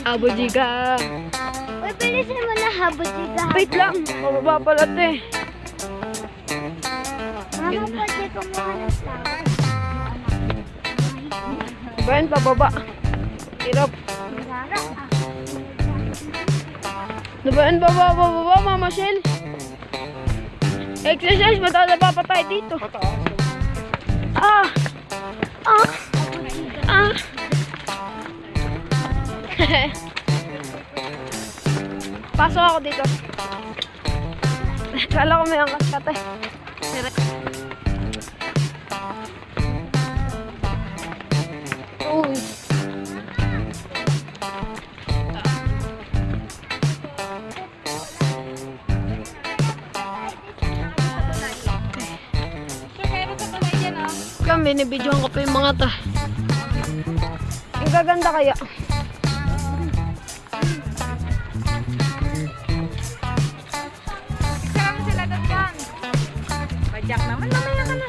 Abujiga. Uy, bilisan mo na habujiga. Wait lang. Mababa pala ito eh. Mama, pwede kumuha ng flower. Bayan, pababa. Hirap. Lara, Nabayan, baba, Mama Shell. Exercise, matadaba pa tayo dito. Ah! Ah! Ah! Pasok ako dito. Kala ko may angkas ka tayo. Uy. Kami, binibidyohan ko pa yung mga ta. Ang gaganda kaya. Sarap sila doon. Pajak naman, mamaya ka na.